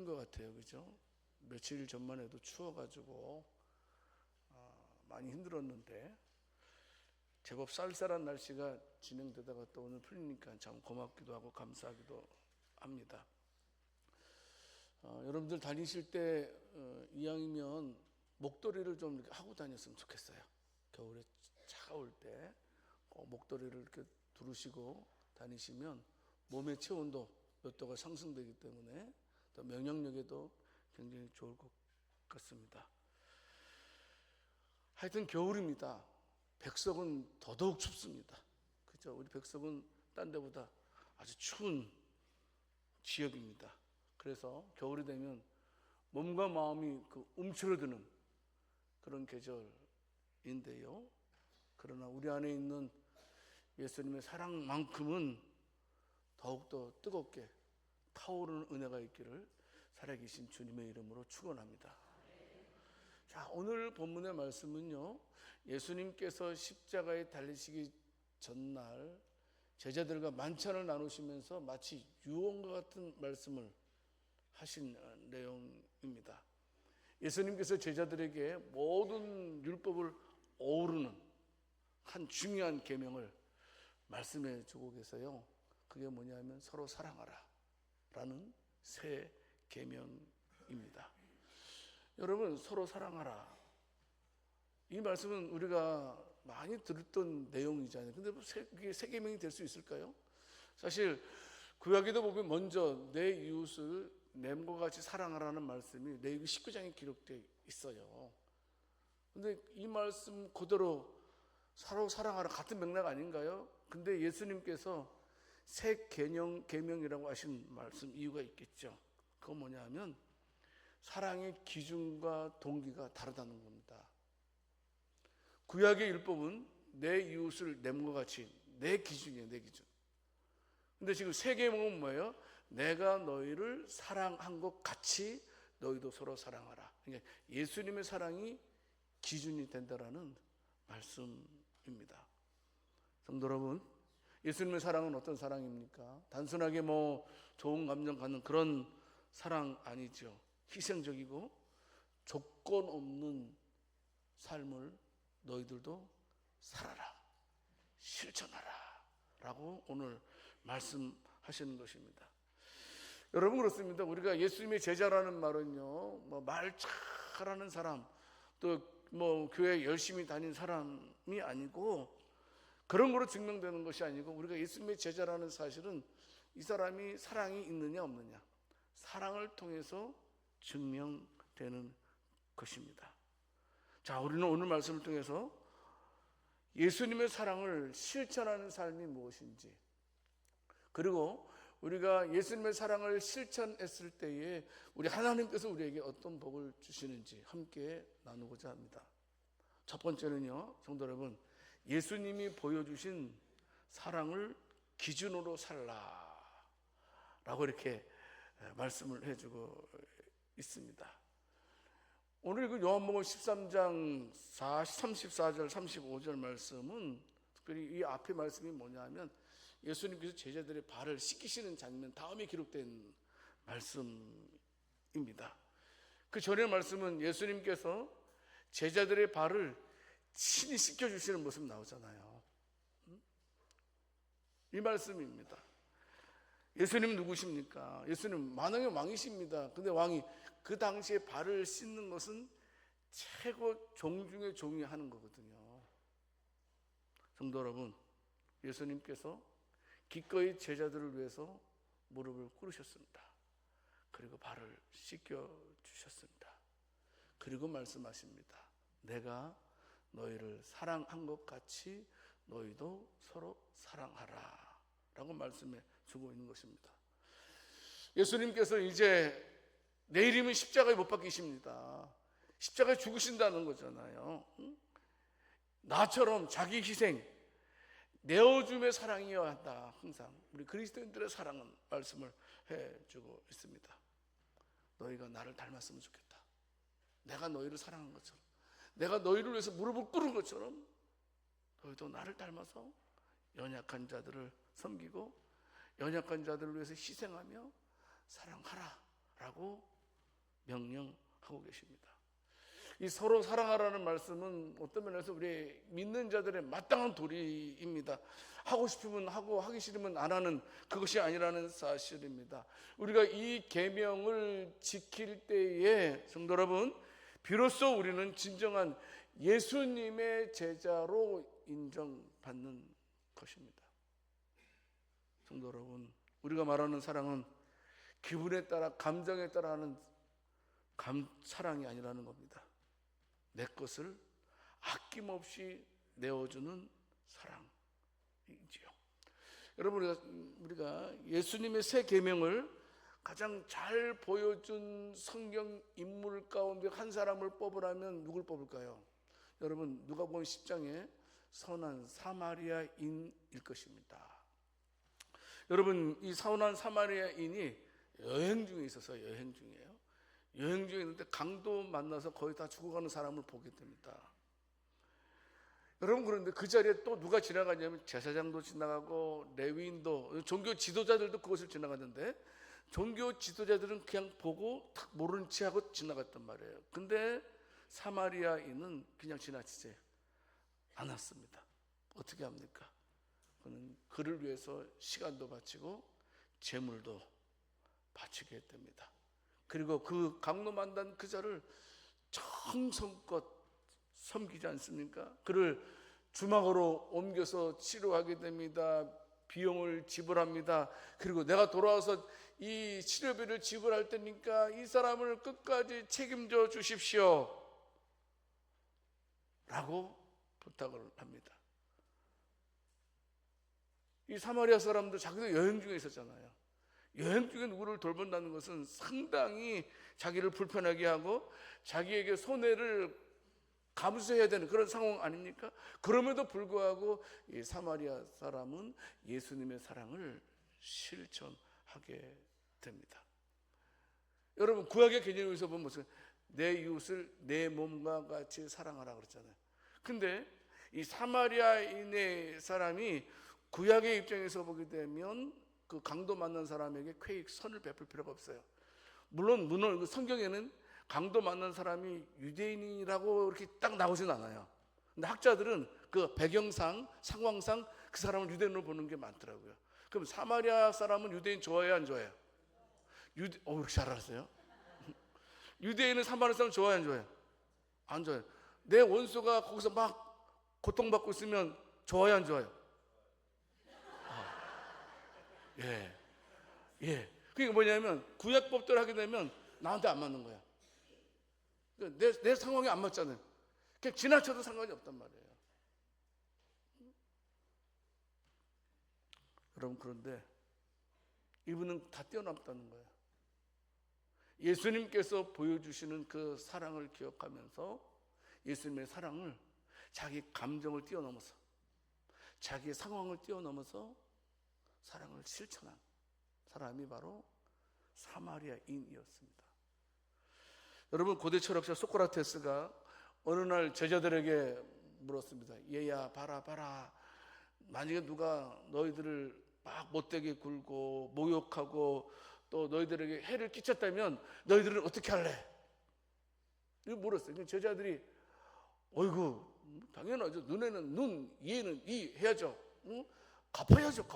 것 같아요. 그죠? 며칠 전만 해도 추워가지고 많이 힘들었는데 제법 쌀쌀한 날씨가 진행되다가 또 오늘 풀리니까 참 고맙기도 하고 감사하기도 합니다. 여러분들 다니실 때 이왕이면 목도리를 좀 이렇게 하고 다녔으면 좋겠어요. 겨울에 차가울 때 목도리를 이렇게 두르시고 다니시면 몸의 체온도 몇 도가 상승되기 때문에 또 면역력에도 굉장히 좋을 것 같습니다. 하여튼 겨울입니다. 백석은 더더욱 춥습니다. 그죠? 우리 백석은 딴 데보다 아주 추운 지역입니다. 그래서 겨울이 되면 몸과 마음이 움츠러드는 그런 계절인데요. 그러나 우리 안에 있는 예수님의 사랑만큼은 더욱더 뜨겁게 타오르는 은혜가 있기를 살아계신 주님의 이름으로 축원합니다. 자, 오늘 본문의 말씀은요, 예수님께서 십자가에 달리시기 전날 제자들과 만찬을 나누시면서 마치 유언과 같은 말씀을 하신 내용입니다. 예수님께서 제자들에게 모든 율법을 어우르는 한 중요한 계명을 말씀해 주고 계세요. 그게 뭐냐면 서로 사랑하라 라는 새 계명입니다. 여러분, 서로 사랑하라, 이 말씀은 우리가 많이 들었던 내용이잖아요. 근데 그게 새 계명이 될 수 있을까요? 사실 구약에도 보면 먼저 내 이웃을 내 몸과 같이 사랑하라는 말씀이 레위기 19장에 기록되어 있어요. 근데 이 말씀 그대로 서로 사랑하라 같은 맥락 아닌가요? 근데 예수님께서 새 계명이라고 하신 말씀 이유가 있겠죠. 그건 뭐냐 하면 사랑의 기준과 동기가 다르다는 겁니다. 구약의 율법은 내 이웃을 내 몸과 같이, 내 기준이에요, 내 기준. 근데 지금 새 계명은 뭐예요? 내가 너희를 사랑한 것 같이 너희도 서로 사랑하라. 그러니까 예수님의 사랑이 기준이 된다라는 말씀입니다. 성도 여러분, 예수님의 사랑은 어떤 사랑입니까? 단순하게 좋은 감정 갖는 그런 사랑 아니죠. 희생적이고 조건 없는 삶을 너희들도 살아라, 실천하라 라고 오늘 말씀하시는 것입니다. 여러분, 그렇습니다. 우리가 예수님의 제자라는 말은요, 말 잘하는 사람, 또 교회 열심히 다닌 사람이 아니고 그런 거로 증명되는 것이 아니고, 우리가 예수님의 제자라는 사실은 이 사람이 사랑이 있느냐 없느냐, 사랑을 통해서 증명되는 것입니다. 자, 우리는 오늘 말씀을 통해서 예수님의 사랑을 실천하는 삶이 무엇인지, 그리고 우리가 예수님의 사랑을 실천했을 때에 우리 하나님께서 우리에게 어떤 복을 주시는지 함께 나누고자 합니다. 첫 번째는요, 성도 여러분, 예수님이 보여주신 사랑을 기준으로 살라 라고 이렇게 말씀을 해주고 있습니다. 오늘 요한복음 13장 34절 35절 말씀은 특별히 이 앞에 말씀이 뭐냐 하면 예수님께서 제자들의 발을 씻기시는 장면 다음에 기록된 말씀입니다. 그 전의 말씀은 예수님께서 제자들의 발을 친히 씻겨주시는 모습 나오잖아요. 이 말씀입니다. 예수님 누구십니까? 예수님 만왕의 왕이십니다. 근데 왕이 그 당시에 발을 씻는 것은 최고 종 중에 종이 하는 거거든요. 성도 여러분, 예수님께서 기꺼이 제자들을 위해서 무릎을 꿇으셨습니다. 그리고 발을 씻겨 주셨습니다. 그리고 말씀하십니다. 내가 너희를 사랑한 것 같이 너희도 서로 사랑하라 라고 말씀해 주고 있는 것입니다. 예수님께서 이제 내일이면 십자가에 못 박히십니다. 십자가에 죽으신다는 거잖아요. 나처럼 자기 희생, 내어줌의 사랑이어야 한다. 항상 우리 그리스도인들의 사랑은 말씀을 해주고 있습니다. 너희가 나를 닮았으면 좋겠다. 내가 너희를 사랑한 것처럼, 내가 너희를 위해서 무릎을 꿇은 것처럼 너희도 나를 닮아서 연약한 자들을 섬기고 연약한 자들을 위해서 희생하며 사랑하라 라고 명령하고 계십니다. 이 서로 사랑하라는 말씀은 어떤 면에서 우리 믿는 자들의 마땅한 도리입니다. 하고 싶으면 하고 하기 싫으면 안 하는 그것이 아니라는 사실입니다. 우리가 이 계명을 지킬 때에 성도 여러분, 비로소 우리는 진정한 예수님의 제자로 인정받는 것입니다. 성도 여러분, 우리가 말하는 사랑은 기분에 따라 감정에 따라 하는 사랑이 아니라는 겁니다. 내 것을 아낌없이 내어주는 사랑이지요. 여러분, 우리가 예수님의 새 계명을 가장 잘 보여준 성경 인물 가운데 한 사람을 뽑으라면 누굴 뽑을까요? 여러분, 누가복음 10장에 선한 사마리아인일 것입니다. 여러분, 이 선한 사마리아인이 여행 중에 있어서 여행 중이에요. 여행 중에 있는데 강도 만나서 거의 다 죽어가는 사람을 보게 됩니다. 여러분, 그런데 그 자리에 또 누가 지나가냐면 제사장도 지나가고 레위인도, 종교 지도자들도 그것을 지나갔는데 종교 지도자들은 그냥 보고 탁 모른 체 하고 지나갔단 말이에요. 근데 사마리아인은 그냥 지나치지 않았습니다. 어떻게 합니까? 그는 그를 위해서 시간도 바치고 재물도 바치게 됩니다. 그리고 그 강도 만난 그 자를 정성껏 섬기지 않습니까? 그를 주막으로 옮겨서 치료하게 됩니다. 비용을 지불합니다. 그리고 내가 돌아와서 이 치료비를 지불할 테니까 이 사람을 끝까지 책임져 주십시오 라고 부탁을 합니다. 이 사마리아 사람도 자기도 여행 중에 있었잖아요. 여행 중에 누구를 돌본다는 것은 상당히 자기를 불편하게 하고 자기에게 손해를 감수해야 되는 그런 상황 아닙니까? 그럼에도 불구하고 이 사마리아 사람은 예수님의 사랑을 실천하게 됩니다. 여러분, 구약의 개념에서 보면 무슨 내 이웃을 내 몸과 같이 사랑하라 그랬잖아요. 근데 이 사마리아인의 사람이 구약의 입장에서 보게 되면 그 강도 만난 사람에게 쾌히 선을 베풀 필요가 없어요. 물론 성경에는 강도 만난 사람이 유대인이라고 이렇게 딱 나오진 않아요. 근데 학자들은 그 배경상, 상황상 그 사람을 유대인으로 보는 게 많더라고요. 그럼 사마리아 사람은 유대인 좋아해요, 안 좋아해요? 이렇게 잘 알았어요? 유대인은 사마리아 사람 좋아해요, 안 좋아해요? 안 좋아해요. 내 원수가 거기서 막 고통받고 있으면 좋아해요, 안 좋아해요? 예. 그게 뭐냐면 구약법대로 하게 되면 나한테 안 맞는 거야. 내 상황이 안 맞잖아요. 그냥 지나쳐도 상관이 없단 말이에요. 여러분, 그런데 이분은 다 뛰어넘었다는 거예요. 예수님께서 보여주시는 그 사랑을 기억하면서 예수님의 사랑을 자기 감정을 뛰어넘어서 자기의 상황을 뛰어넘어서 사랑을 실천한 사람이 바로 사마리아인이었습니다. 여러분, 고대 철학자 소크라테스가 어느 날 제자들에게 물었습니다. 얘야, 봐라. 만약에 누가 너희들을 막 못되게 굴고 모욕하고 또 너희들에게 해를 끼쳤다면 너희들은 어떻게 할래? 이거 물었어요. 제자들이 어이구, 당연하죠. 눈에는 눈, 이에는 이 해야죠. 응? 갚아야죠.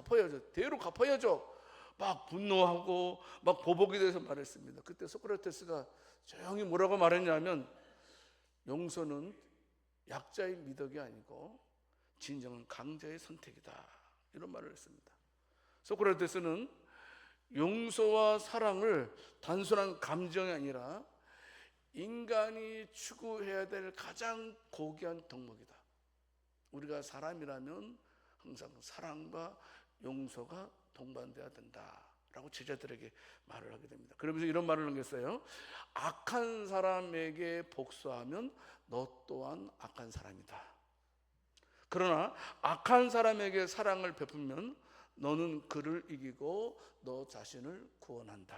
대로 갚아야죠. 막 분노하고 막 보복에 대해서 말했습니다. 그때 소크라테스가 조용히 뭐라고 말했냐면 용서는 약자의 미덕이 아니고 진정한 강자의 선택이다, 이런 말을 했습니다. 소크라테스는 용서와 사랑을 단순한 감정이 아니라 인간이 추구해야 될 가장 고귀한 덕목이다. 우리가 사람이라면 항상 사랑과 용서가 동반돼야 된다라고 제자들에게 말을 하게 됩니다. 그러면서 이런 말을 남겼어요. 악한 사람에게 복수하면 너 또한 악한 사람이다. 그러나 악한 사람에게 사랑을 베풀면 너는 그를 이기고 너 자신을 구원한다.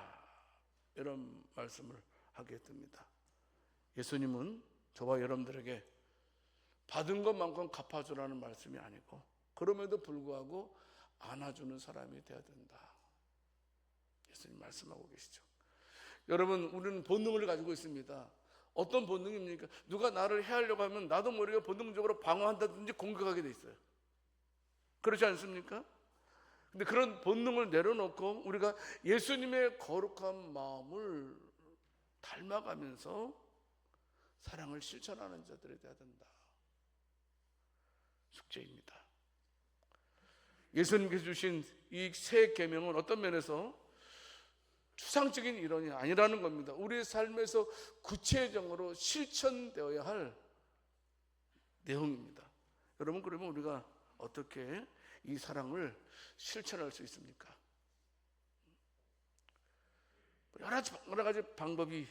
이런 말씀을 하게 됩니다. 예수님은 저와 여러분들에게 받은 것만큼 갚아주라는 말씀이 아니고 그럼에도 불구하고 안아주는 사람이 되어야 된다. 예수님 말씀하고 계시죠. 여러분, 우리는 본능을 가지고 있습니다. 어떤 본능입니까? 누가 나를 해하려고 하면 나도 모르게 본능적으로 방어한다든지 공격하게 돼 있어요. 그렇지 않습니까? 근데 그런 본능을 내려놓고 우리가 예수님의 거룩한 마음을 닮아가면서 사랑을 실천하는 자들이 되어야 된다. 숙제입니다. 예수님께서 주신 이 새 계명은 어떤 면에서 추상적인 이론이 아니라는 겁니다. 우리의 삶에서 구체적으로 실천되어야 할 내용입니다. 여러분, 그러면 우리가 어떻게 이 사랑을 실천할 수 있습니까? 여러 가지 방법이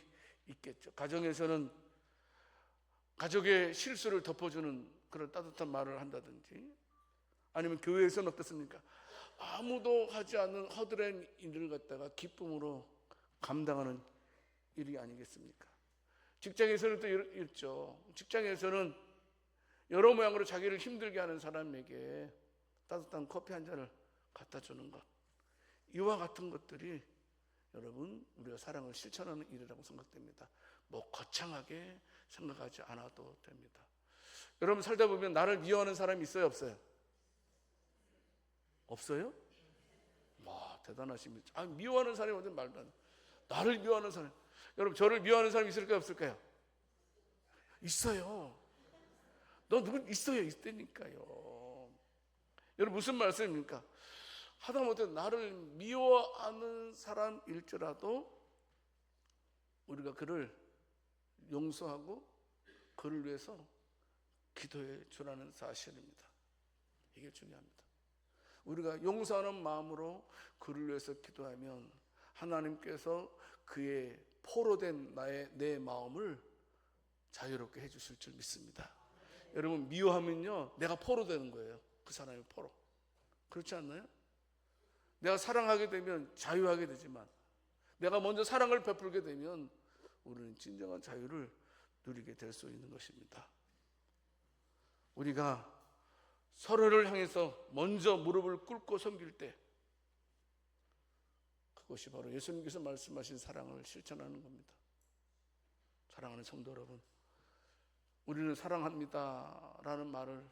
있겠죠. 가정에서는 가족의 실수를 덮어주는 그런 따뜻한 말을 한다든지, 아니면 교회에서는 어떻습니까? 아무도 하지 않는 허드렛 일을 갖다가 기쁨으로 감당하는 일이 아니겠습니까? 직장에서는 또 있죠. 직장에서는 여러 모양으로 자기를 힘들게 하는 사람에게 따뜻한 커피 한 잔을 갖다 주는 것, 이와 같은 것들이 여러분, 우리가 사랑을 실천하는 일이라고 생각됩니다. 뭐 거창하게 생각하지 않아도 됩니다. 여러분, 살다 보면 나를 미워하는 사람이 있어요, 없어요? 없어요? 와, 대단하십니다. 미워하는 사람이 어디 말도 안 돼. 나를 미워하는 사람. 여러분, 저를 미워하는 사람이 있을까요, 없을까요? 있어요. 너 누구 있어요, 있다니까요. 여러분, 무슨 말씀입니까? 하다못해 나를 미워하는 사람일지라도 우리가 그를 용서하고 그를 위해서 기도해 주라는 사실입니다. 이게 중요합니다. 우리가 용서하는 마음으로 그를 위해서 기도하면 하나님께서 그의 포로된 내 마음을 자유롭게 해주실 줄 믿습니다. 여러분, 미워하면요, 내가 포로되는 거예요. 그 사람의 포로. 그렇지 않나요? 내가 사랑하게 되면 자유하게 되지만, 내가 먼저 사랑을 베풀게 되면 우리는 진정한 자유를 누리게 될 수 있는 것입니다. 우리가 서로를 향해서 먼저 무릎을 꿇고 섬길 때, 그것이 바로 예수님께서 말씀하신 사랑을 실천하는 겁니다. 사랑하는 성도 여러분, 우리는 사랑합니다 라는 말을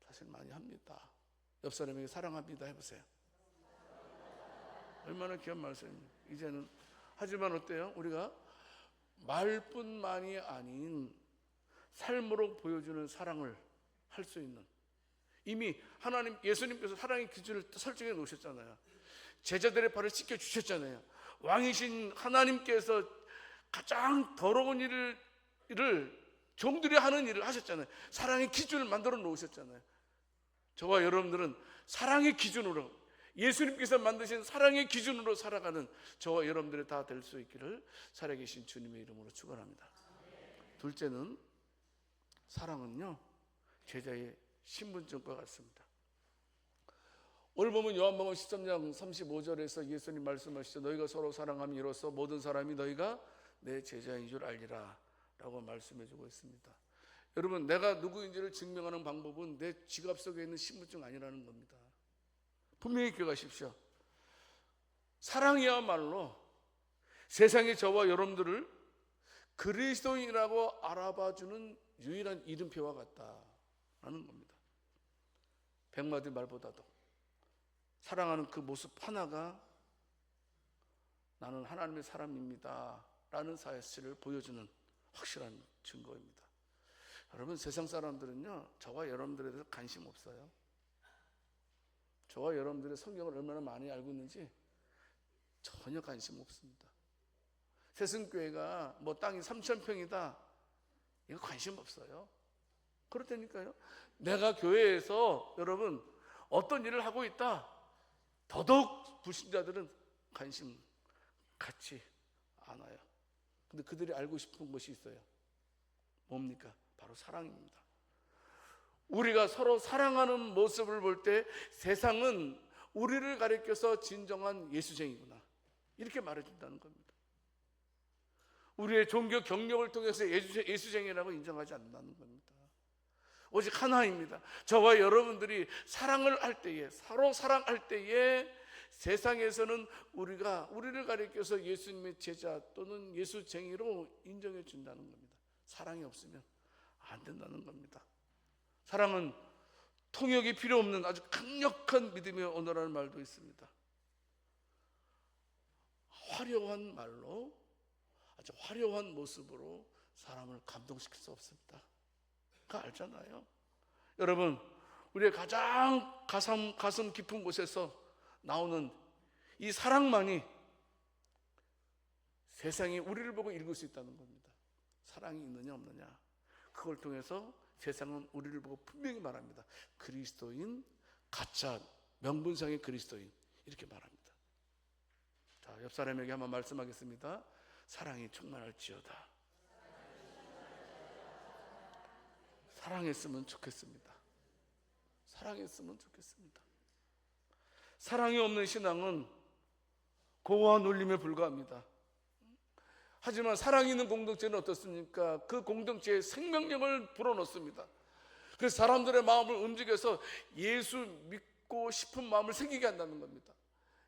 사실 많이 합니다. 옆 사람에게 사랑합니다 해보세요. 얼마나 귀한 말씀입니까? 이제는. 하지만 어때요? 우리가 말뿐만이 아닌 삶으로 보여주는 사랑을 할 수 있는, 이미 하나님, 예수님께서 사랑의 기준을 설정해 놓으셨잖아요. 제자들의 발을 씻겨 주셨잖아요. 왕이신 하나님께서 가장 더러운 일을 종들이 하는 일을 하셨잖아요. 사랑의 기준을 만들어 놓으셨잖아요. 저와 여러분들은 사랑의 기준으로, 예수님께서 만드신 사랑의 기준으로 살아가는 저와 여러분들이 다 될 수 있기를 살아계신 주님의 이름으로 축원합니다. 둘째는, 사랑은요, 제자의 신분증과 같습니다. 오늘 보면 요한복음 13장 35절에서 예수님 말씀하시죠. 너희가 서로 사랑함이 이로써 모든 사람이 너희가 내 제자인 줄 알리라 라고 말씀해 주고 있습니다. 여러분, 내가 누구인지를 증명하는 방법은 내 지갑 속에 있는 신분증 아니라는 겁니다. 분명히 기억하십시오. 사랑이야말로 세상의 저와 여러분들을 그리스도인이라고 알아봐주는 유일한 이름표와 같다라는 겁니다. 백마디 말보다도 사랑하는 그 모습 하나가 나는 하나님의 사람입니다 라는 사실을 보여주는 확실한 증거입니다. 여러분, 세상 사람들은요, 저와 여러분들에 대해서 관심 없어요. 저와 여러분들의 성경을 얼마나 많이 알고 있는지 전혀 관심 없습니다. 새승교회가 뭐 땅이 3,000평이다, 이거 관심 없어요. 그렇다니까요. 내가 교회에서 여러분 어떤 일을 하고 있다, 더더욱 불신자들은 관심 갖지 않아요. 근데 그들이 알고 싶은 것이 있어요. 뭡니까? 바로 사랑입니다. 우리가 서로 사랑하는 모습을 볼 때 세상은 우리를 가리켜서 진정한 예수쟁이구나, 이렇게 말해준다는 겁니다. 우리의 종교 경력을 통해서 예수쟁이라고 인정하지 않는다는 겁니다. 오직 하나입니다. 저와 여러분들이 사랑을 할 때에, 서로 사랑할 때에 세상에서는 우리를 가리켜서 예수님의 제자 또는 예수쟁이로 인정해 준다는 겁니다. 사랑이 없으면 안 된다는 겁니다. 사랑은 통역이 필요 없는 아주 강력한 믿음의 언어라는 말도 있습니다. 화려한 말로, 아주 화려한 모습으로 사람을 감동시킬 수 없습니다. 그거 알잖아요. 여러분, 우리의 가장 가슴 깊은 곳에서 나오는 이 사랑만이 세상이 우리를 보고 읽을 수 있다는 겁니다. 사랑이 있느냐 없느냐, 그걸 통해서 세상은 우리를 보고 분명히 말합니다. 그리스도인, 가짜 명분상의 그리스도인, 이렇게 말합니다. 자, 옆 사람에게 한번 말씀하겠습니다. 사랑이 충만할지어다. 사랑했으면 좋겠습니다. 사랑했으면 좋겠습니다. 사랑이 없는 신앙은 고와 놀림에 불과합니다. 하지만 사랑이 있는 공동체는 어떻습니까? 그 공동체에 생명력을 불어넣습니다. 그래서 사람들의 마음을 움직여서 예수 믿고 싶은 마음을 생기게 한다는 겁니다.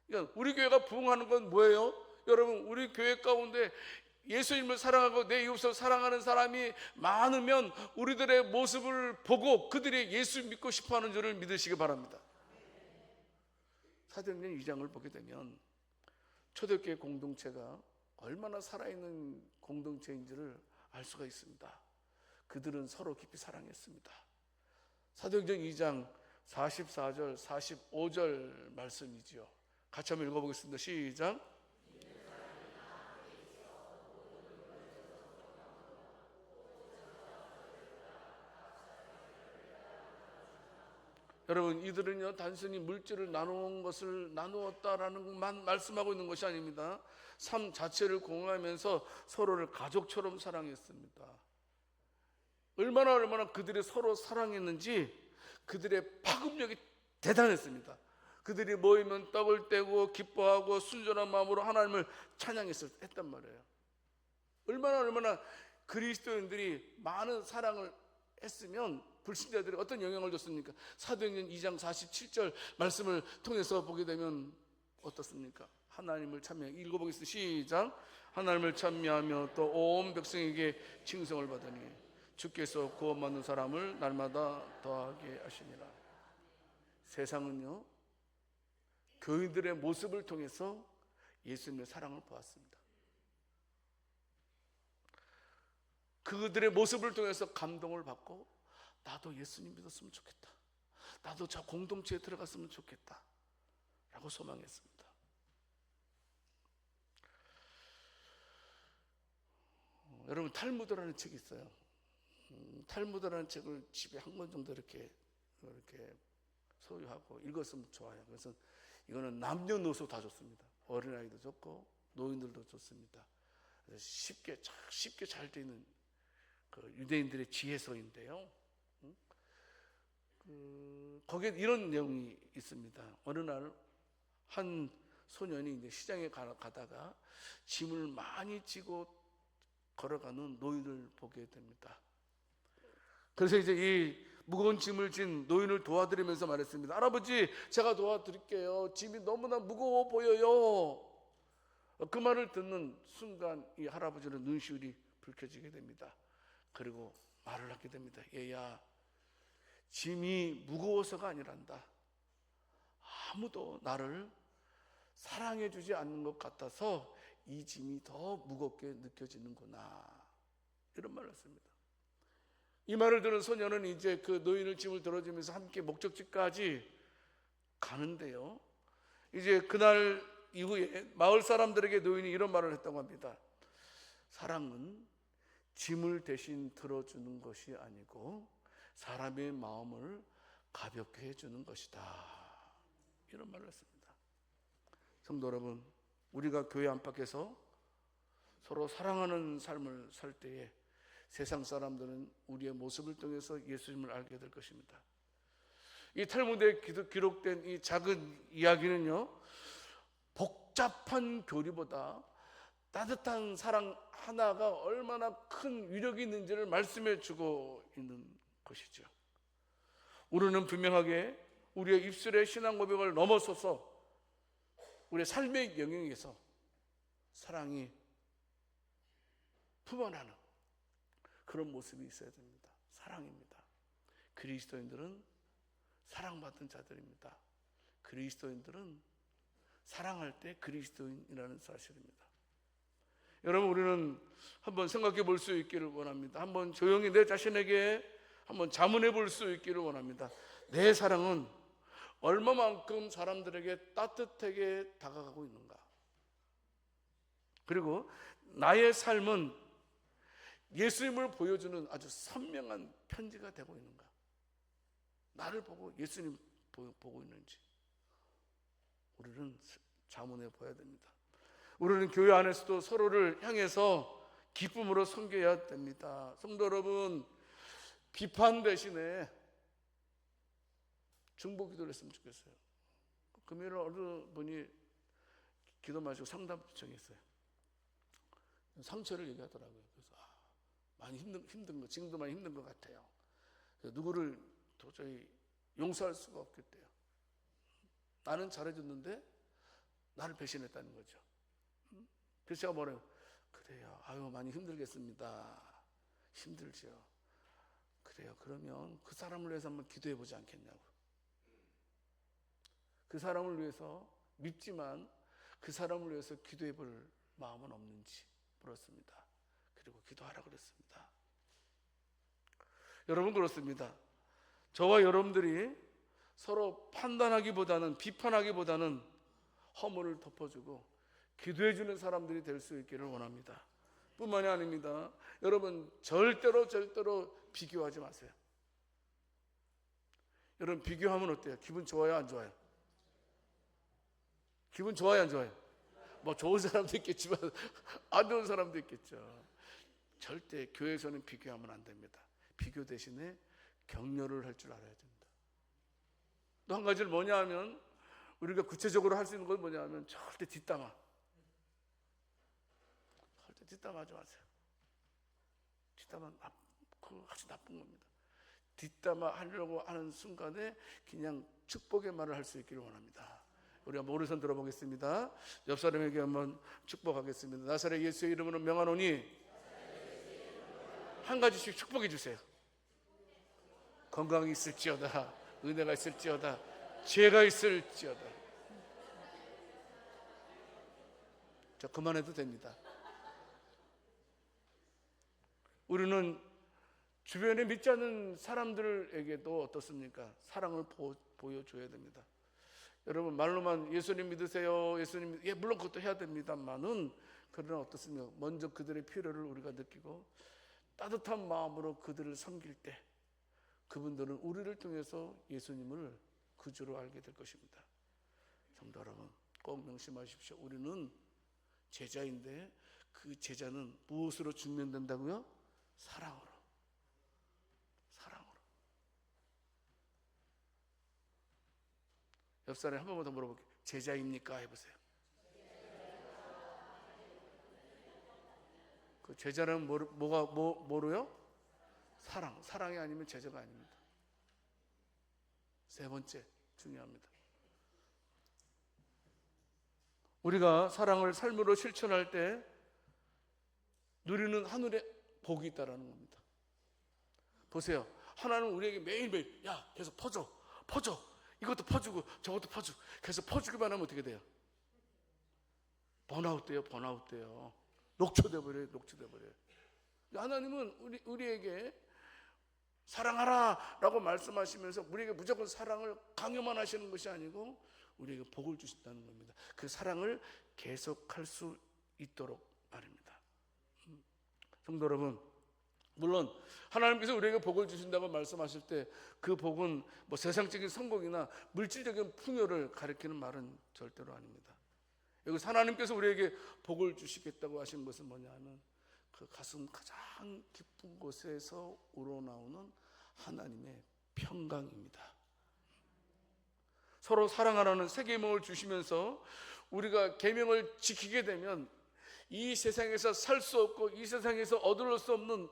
그러니까 우리 교회가 부흥하는 건 뭐예요? 여러분, 우리 교회 가운데 예수님을 사랑하고 내 이웃을 사랑하는 사람이 많으면 우리들의 모습을 보고 그들이 예수 믿고 싶어하는 줄을 믿으시기 바랍니다. 사도행전 2장을 보게 되면 초대교회 공동체가 얼마나 살아있는 공동체인지를 알 수가 있습니다. 그들은 서로 깊이 사랑했습니다. 사도행전 2장 44절 45절 말씀이지요. 같이 한번 읽어보겠습니다. 시작. 여러분, 이들은요 단순히 물질을 나누는 것을 나누었다라는 것만 말씀하고 있는 것이 아닙니다. 삶 자체를 공유하면서 서로를 가족처럼 사랑했습니다. 얼마나 그들이 서로 사랑했는지 그들의 파급력이 대단했습니다. 그들이 모이면 떡을 떼고 기뻐하고 순전한 마음으로 하나님을 찬양했단 말이에요. 얼마나 그리스도인들이 많은 사랑을 했으면 불신자들이 어떤 영향을 줬습니까? 사도행전 2장 47절 말씀을 통해서 보게 되면 어떻습니까? 하나님을 찬미하며, 읽어보겠습니다. 시작. 하나님을 찬미하며 또 온 백성에게 칭송을 받으니 주께서 구원받는 사람을 날마다 더하게 하시니라. 세상은요 교인들의 모습을 통해서 예수님의 사랑을 보았습니다. 그들의 모습을 통해서 감동을 받고 나도 예수님 믿었으면 좋겠다, 나도 저 공동체에 들어갔으면 좋겠다 라고 소망했습니다. 여러분, 탈무드라는 책이 있어요. 탈무드라는 책을 집에 한 권 정도 이렇게 소유하고 읽었으면 좋아요. 그래서 이거는 남녀노소 다 좋습니다. 어린아이도 좋고 노인들도 좋습니다. 그래서 쉽게 잘 되는 그 유대인들의 지혜서인데요. 거기에 이런 내용이 있습니다. 어느 날 한 소년이 이제 시장에 가다가 짐을 많이 지고 걸어가는 노인을 보게 됩니다. 그래서 이제 이 무거운 짐을 진 노인을 도와드리면서 말했습니다. 할아버지, 제가 도와드릴게요. 짐이 너무나 무거워 보여요. 그 말을 듣는 순간 이 할아버지는 눈시울이 붉혀지게 됩니다. 그리고 말을 하게 됩니다. 얘야, 짐이 무거워서가 아니란다. 아무도 나를 사랑해 주지 않는 것 같아서 이 짐이 더 무겁게 느껴지는구나, 이런 말을 했습니다. 이 말을 들은 소녀는 이제 그 노인을 짐을 들어주면서 함께 목적지까지 가는데요, 이제 그날 이후에 마을 사람들에게 노인이 이런 말을 했다고 합니다. 사랑은 짐을 대신 들어주는 것이 아니고 사람의 마음을 가볍게 해주는 것이다, 이런 말을 했습니다. 성도 여러분, 우리가 교회 안팎에서 서로 사랑하는 삶을 살 때에 세상 사람들은 우리의 모습을 통해서 예수님을 알게 될 것입니다. 이 탈무드에 기록된 이 작은 이야기는요, 복잡한 교리보다 따뜻한 사랑 하나가 얼마나 큰 위력이 있는지를 말씀해 주고 있는 것이죠. 우리는 분명하게 우리의 입술의 신앙 고백을 넘어서서 우리의 삶의 영역에서 사랑이 품어나는 그런 모습이 있어야 됩니다. 사랑입니다. 그리스도인들은 사랑받은 자들입니다. 그리스도인들은 사랑할 때 그리스도인이라는 사실입니다. 여러분, 우리는 한번 생각해 볼 수 있기를 원합니다. 한번 조용히 내 자신에게 한번 자문해 볼 수 있기를 원합니다. 내 사랑은 얼마만큼 사람들에게 따뜻하게 다가가고 있는가? 그리고 나의 삶은 예수님을 보여주는 아주 선명한 편지가 되고 있는가? 나를 보고 예수님 보고 있는지 우리는 자문해 봐야 됩니다. 우리는 교회 안에서도 서로를 향해서 기쁨으로 섬겨야 됩니다. 성도 여러분, 비판 대신에 중보 기도를 했으면 좋겠어요. 금요일에 어느 분이 기도 마시고 상담 요청했어요. 상처를 얘기하더라고요. 그래서 많이 힘든 거, 지금도 많이 힘든 것 같아요. 누구를 도저히 용서할 수가 없겠대요. 나는 잘해줬는데 나를 배신했다는 거죠. 그래서 제가 뭐래요? 그래요. 아유, 많이 힘들겠습니다. 힘들죠. 그래요. 그러면 그 사람을 위해서 한번 기도해 보지 않겠냐고. 그 사람을 위해서 밉지만 그 사람을 위해서 기도해 볼 마음은 없는지 물었습니다. 그리고 기도하라고 그랬습니다. 여러분, 그렇습니다. 저와 여러분들이 서로 판단하기보다는, 비판하기보다는 허물을 덮어주고 기도해주는 사람들이 될 수 있기를 원합니다. 뿐만이 아닙니다. 여러분, 절대로 비교하지 마세요. 여러분, 비교하면 어때요? 기분 좋아요, 안 좋아요? 기분 좋아요, 안 좋아요? 뭐 좋은 사람도 있겠지만 안 좋은 사람도 있겠죠. 절대 교회에서는 비교하면 안 됩니다. 비교 대신에 격려를 할 줄 알아야 됩니다. 또 한 가지는 뭐냐 하면, 우리가 구체적으로 할 수 있는 건 뭐냐 하면, 절대 뒷담화하지 마세요. 뒷담화 그거 아주 나쁜 겁니다. 뒷담화 하려고 하는 순간에 그냥 축복의 말을 할 수 있기를 원합니다. 우리가 모르선 들어보겠습니다. 옆 사람에게 한번 축복하겠습니다. 나사렛 예수의 이름으로 명하노니, 한 가지씩 축복해 주세요. 건강이 있을지어다, 은혜가 있을지어다, 죄가 있을지어다. 자, 그만해도 됩니다. 우리는 주변에 믿지 않는 사람들에게도 어떻습니까? 사랑을 보여줘야 됩니다. 여러분, 말로만 예수님 믿으세요, 예수님, 예, 물론 그것도 해야 됩니다만은, 그러나 어떻습니까? 먼저 그들의 필요를 우리가 느끼고 따뜻한 마음으로 그들을 섬길 때 그분들은 우리를 통해서 예수님을 구주로 알게 될 것입니다. 성도 여러분, 꼭 명심하십시오. 우리는 제자인데 그 제자는 무엇으로 증명된다고요? 사랑으로. 옆 사람에 한 번만 더 물어볼게요. 제자입니까? 해보세요. 그 제자는 뭐로요? 사랑이 아니면 제자가 아닙니다. 세 번째, 중요합니다. 우리가 사랑을 삶으로 실천할 때 누리는 하늘의 복이 있다라는 겁니다. 보세요. 하나는 우리에게 매일매일, 야, 계속 퍼줘. 이것도 퍼주고 저것도 퍼주고. 계속 퍼주기만 하면 어떻게 돼요? 번아웃 돼요. 녹초돼 버려요. 하나님은 우리에게 사랑하라 라고 말씀하시면서 우리에게 무조건 사랑을 강요만 하시는 것이 아니고 우리에게 복을 주신다는 겁니다. 그 사랑을 계속할 수 있도록 말입니다. 성도 여러분, 물론 하나님께서 우리에게 복을 주신다고 말씀하실 때 그 복은 뭐 세상적인 성공이나 물질적인 풍요를 가리키는 말은 절대로 아닙니다. 여기서 하나님께서 우리에게 복을 주시겠다고 하신 것은 뭐냐 하면, 그 가슴 가장 깊은 곳에서 우러나오는 하나님의 평강입니다. 서로 사랑하라는 새 계명을 주시면서 우리가 계명을 지키게 되면 이 세상에서 살 수 없고 이 세상에서 얻을 수 없는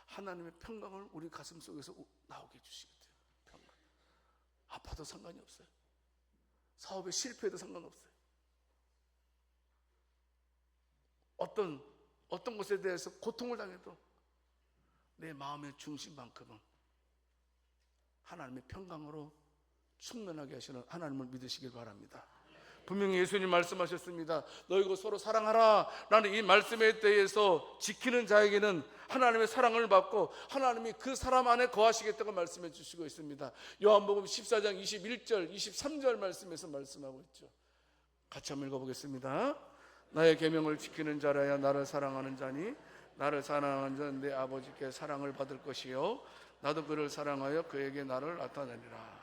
하나님의 평강을 우리 가슴 속에서 나오게 해주시겠대요. 평강. 아파도 상관이 없어요. 사업에 실패해도 상관없어요. 어떤 것에 대해서 고통을 당해도 내 마음의 중심만큼은 하나님의 평강으로 충만하게 하시는 하나님을 믿으시길 바랍니다. 분명히 예수님 말씀하셨습니다. 너희가 서로 사랑하라 라는 이 말씀에 대해서 지키는 자에게는 하나님의 사랑을 받고 하나님이 그 사람 안에 거하시겠다고 말씀해 주시고 있습니다. 요한복음 14장 21절 23절 말씀에서 말씀하고 있죠. 같이 한번 읽어보겠습니다. 나의 계명을 지키는 자라야 나를 사랑하는 자니 나를 사랑하는 자는 내 아버지께 사랑을 받을 것이요 나도 그를 사랑하여 그에게 나를 나타내리라.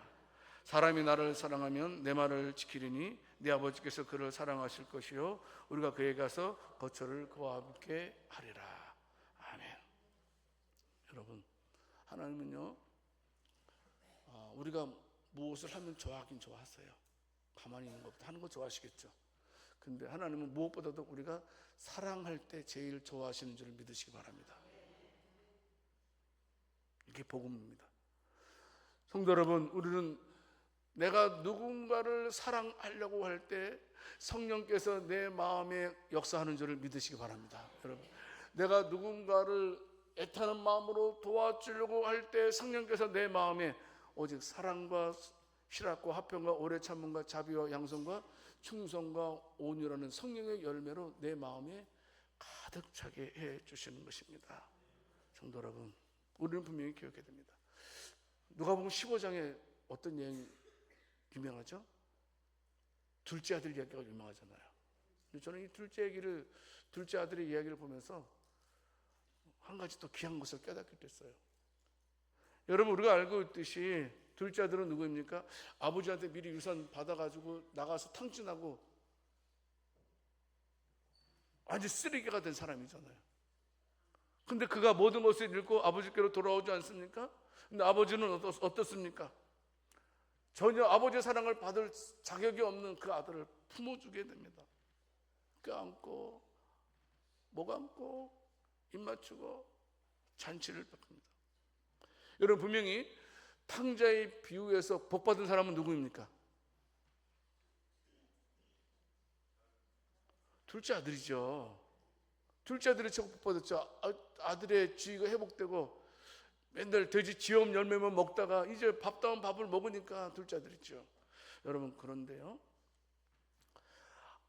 사람이 나를 사랑하면 내 말을 지키리니 네 아버지께서 그를 사랑하실 것이요 우리가 그에 가서 거처를 그와 함께 하리라. 아멘. 여러분, 하나님은요 우리가 무엇을 하면 좋아하긴 좋아하세요. 가만히 있는 것보다 하는 거 좋아하시겠죠. 근데 하나님은 무엇보다도 우리가 사랑할 때 제일 좋아하시는 줄 믿으시기 바랍니다. 이게 복음입니다. 성도 여러분, 우리는 내가 누군가를 사랑하려고 할 때 성령께서 내 마음에 역사하는 줄을 믿으시기 바랍니다. 여러분, 내가 누군가를 애타는 마음으로 도와주려고 할 때 성령께서 내 마음에 오직 사랑과 희락과 화평과 오래 참음과 자비와 양선과 충성과 온유라는 성령의 열매로 내 마음에 가득 차게 해 주시는 것입니다. 성도 여러분, 우리는 분명히 기억해야 됩니다. 누가복음 15장에 어떤 내용이 유명하죠? 둘째 아들 이야기가 유명하잖아요. 저는 이 둘째 아들의 이야기를 보면서 한 가지 또 귀한 것을 깨닫게 됐어요. 여러분, 우리가 알고 있듯이 둘째 아들은 누구입니까? 아버지한테 미리 유산 받아가지고 나가서 탕진하고 아주 쓰레기가 된 사람이잖아요. 근데 그가 모든 것을 잃고 아버지께로 돌아오지 않습니까? 근데 아버지는 어떻습니까? 전혀 아버지의 사랑을 받을 자격이 없는 그 아들을 품어주게 됩니다. 껴안고 목 안고 입 맞추고 잔치를 베풉니다. 여러분, 분명히 탕자의 비유에서 복받은 사람은 누구입니까? 둘째 아들이죠. 둘째 아들이 최고 복받았죠. 아들의 지위가 회복되고 맨날 돼지 지엄 열매만 먹다가 이제 밥다운 밥을 먹으니까 둘째 아들이죠. 여러분, 그런데요,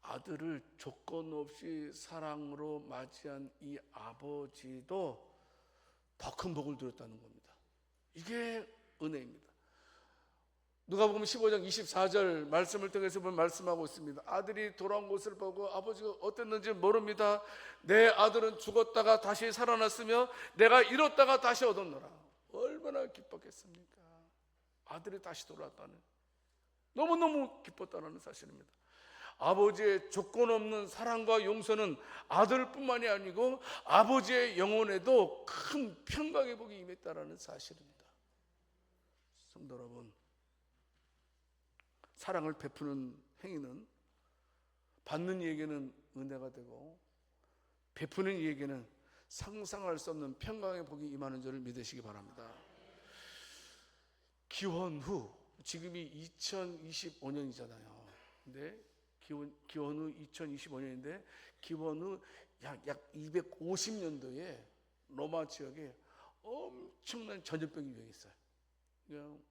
아들을 조건 없이 사랑으로 맞이한 이 아버지도 더 큰 복을 누렸다는 겁니다. 이게 은혜입니다. 누가복음 15장 24절 말씀을 통해서 보면 말씀하고 있습니다. 아들이 돌아온 것을 보고 아버지가 어땠는지 모릅니다. 내 아들은 죽었다가 다시 살아났으며 내가 잃었다가 다시 얻었노라. 얼마나 기뻤겠습니까? 아들이 다시 돌아왔다는, 너무너무 기뻤다는 사실입니다. 아버지의 조건 없는 사랑과 용서는 아들뿐만이 아니고 아버지의 영혼에도 큰 평강의 복이 임했다는 사실입니다. 성도 여러분, 사랑을 베푸는 행위는 받는 이에게는 은혜가 되고 베푸는 이에게는 상상할 수 없는 평강의 복이 임하는 줄을 믿으시기 바랍니다. 기원 후, 지금이 2025년이잖아요. 근데 기원 후 2025년인데 기원 후 약 250년도에 로마 지역에 엄청난 전염병이 유행했어요.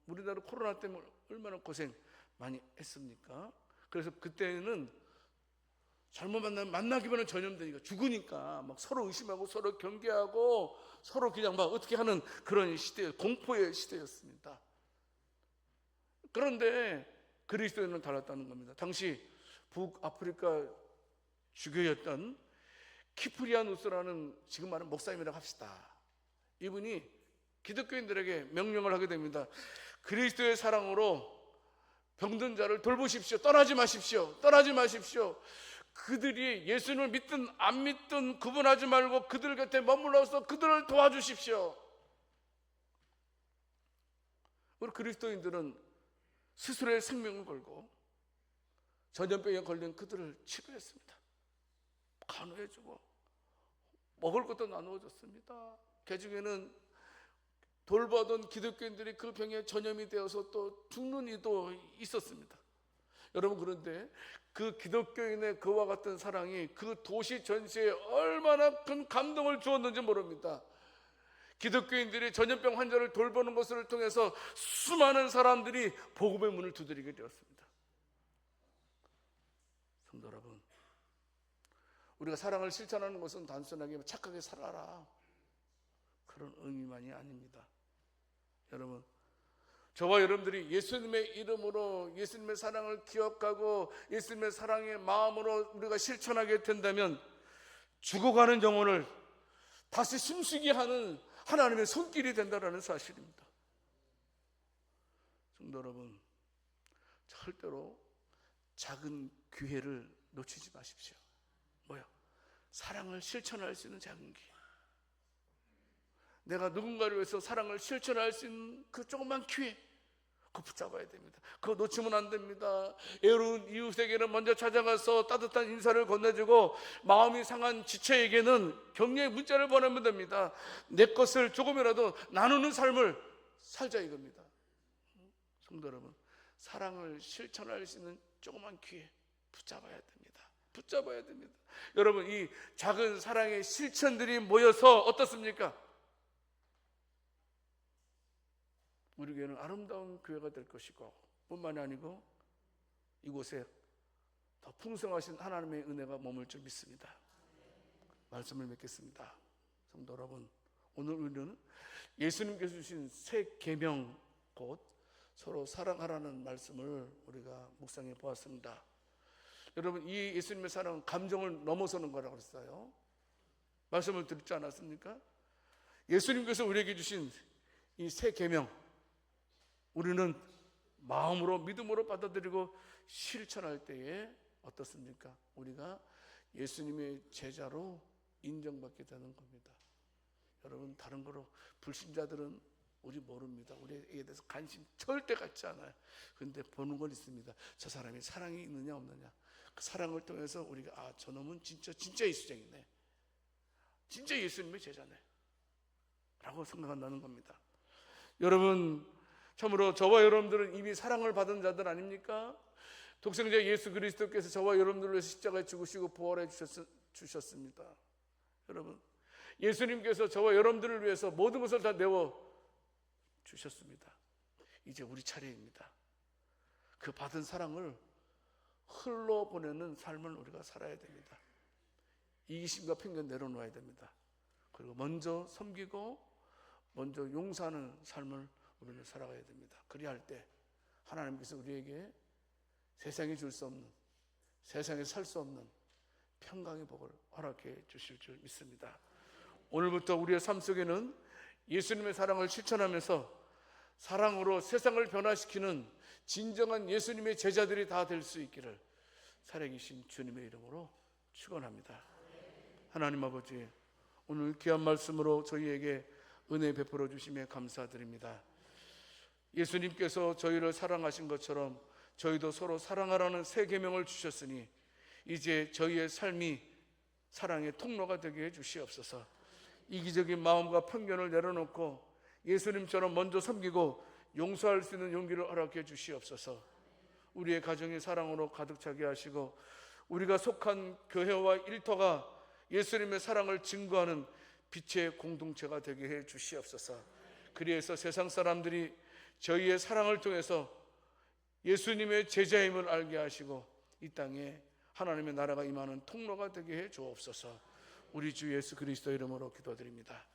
우리나라 코로나 때문에 얼마나 고생 많이 했습니까? 그래서 그때는 잘못 만나기만 전염되니까 죽으니까 막 서로 의심하고 서로 경계하고 서로 그냥 막 어떻게 하는 그런 시대, 공포의 시대였습니다. 그런데 그리스도인은 달랐다는 겁니다. 당시 북아프리카 주교였던 키프리아누스라는, 지금 말하는 목사님이라고 합시다. 이분이 기독교인들에게 명령을 하게 됩니다. 그리스도의 사랑으로 병든 자를 돌보십시오. 떠나지 마십시오. 떠나지 마십시오. 그들이 예수님을 믿든 안 믿든 구분하지 말고 그들 곁에 머물러서 그들을 도와주십시오. 우리 그리스도인들은 스스로의 생명을 걸고 전염병에 걸린 그들을 치료했습니다. 간호해주고 먹을 것도 나누어줬습니다. 그 중에는 돌보던 기독교인들이 그 병에 전염이 되어서 또 죽는 이도 있었습니다. 여러분, 그런데 그 기독교인의 그와 같은 사랑이 그 도시 전체에 얼마나 큰 감동을 주었는지 모릅니다. 기독교인들이 전염병 환자를 돌보는 것을 통해서 수많은 사람들이 복음의 문을 두드리게 되었습니다. 성도 여러분, 우리가 사랑을 실천하는 것은 단순하게 착하게 살아라, 그런 의미만이 아닙니다. 여러분, 저와 여러분들이 예수님의 이름으로 예수님의 사랑을 기억하고 예수님의 사랑의 마음으로 우리가 실천하게 된다면 죽어가는 영혼을 다시 숨쉬게 하는 하나님의 손길이 된다는 사실입니다. 성도 여러분, 절대로 작은 기회를 놓치지 마십시오. 뭐요? 사랑을 실천할 수 있는 작은 기회. 내가 누군가를 위해서 사랑을 실천할 수 있는 그 조그만 기회, 그거 붙잡아야 됩니다. 그거 놓치면 안 됩니다. 애로운 이웃에게는 먼저 찾아가서 따뜻한 인사를 건네주고, 마음이 상한 지체에게는 격려의 문자를 보내면 됩니다. 내 것을 조금이라도 나누는 삶을 살자 이겁니다. 성도 여러분, 사랑을 실천할 수 있는 조그만 기회 붙잡아야 됩니다. 붙잡아야 됩니다. 여러분, 이 작은 사랑의 실천들이 모여서 어떻습니까? 우리 교회는 아름다운 교회가 될 것이고, 뿐만이 아니고 이곳에 더 풍성하신 하나님의 은혜가 머물 줄 믿습니다. 말씀을 맺겠습니다. 성도 여러분, 오늘 우리는 예수님께서 주신 새 계명, 곧 서로 사랑하라는 말씀을 우리가 묵상해 보았습니다. 여러분, 이 예수님의 사랑은 감정을 넘어서는 거라고 했어요. 말씀을 드리지 않았습니까? 예수님께서 우리에게 주신 이 새 계명, 우리는 마음으로 믿음으로 받아들이고 실천할 때에 어떻습니까? 우리가 예수님의 제자로 인정받게 되는 겁니다. 여러분, 다른 거로 불신자들은 우리 모릅니다. 우리에 대해서 관심 절대 갖지 않아요. 그런데 보는 건 있습니다. 저 사람이 사랑이 있느냐 없느냐. 그 사랑을 통해서 우리가 저놈은 진짜 예수쟁이네, 진짜 예수님의 제자네 라고 생각한다는 겁니다. 여러분, 참으로 저와 여러분들은 이미 사랑을 받은 자들 아닙니까? 독생자 예수 그리스도께서 저와 여러분들을 위해서 십자가에 죽으시고 부활해 주셨습니다. 여러분, 예수님께서 저와 여러분들을 위해서 모든 것을 다 내어 주셨습니다. 이제 우리 차례입니다. 그 받은 사랑을 흘러보내는 삶을 우리가 살아야 됩니다. 이기심과 편견 내려놓아야 됩니다. 그리고 먼저 섬기고 먼저 용서하는 삶을 우리는 살아가야 됩니다. 그리할 때 하나님께서 우리에게 세상이 줄 수 없는, 세상에 살 수 없는 평강의 복을 허락해 주실 줄 믿습니다. 오늘부터 우리의 삶 속에는 예수님의 사랑을 실천하면서 사랑으로 세상을 변화시키는 진정한 예수님의 제자들이 다 될 수 있기를 살아계신 주님의 이름으로 축원합니다. 하나님 아버지, 오늘 귀한 말씀으로 저희에게 은혜 베풀어 주시며 감사드립니다. 예수님께서 저희를 사랑하신 것처럼 저희도 서로 사랑하라는 새 계명을 주셨으니 이제 저희의 삶이 사랑의 통로가 되게 해 주시옵소서. 이기적인 마음과 편견을 내려놓고 예수님처럼 먼저 섬기고 용서할 수 있는 용기를 허락해 주시옵소서. 우리의 가정이 사랑으로 가득 차게 하시고 우리가 속한 교회와 일터가 예수님의 사랑을 증거하는 빛의 공동체가 되게 해 주시옵소서. 그리해서 세상 사람들이 저희의 사랑을 통해서 예수님의 제자임을 알게 하시고 이 땅에 하나님의 나라가 임하는 통로가 되게 해 주옵소서. 우리 주 예수 그리스도 이름으로 기도드립니다.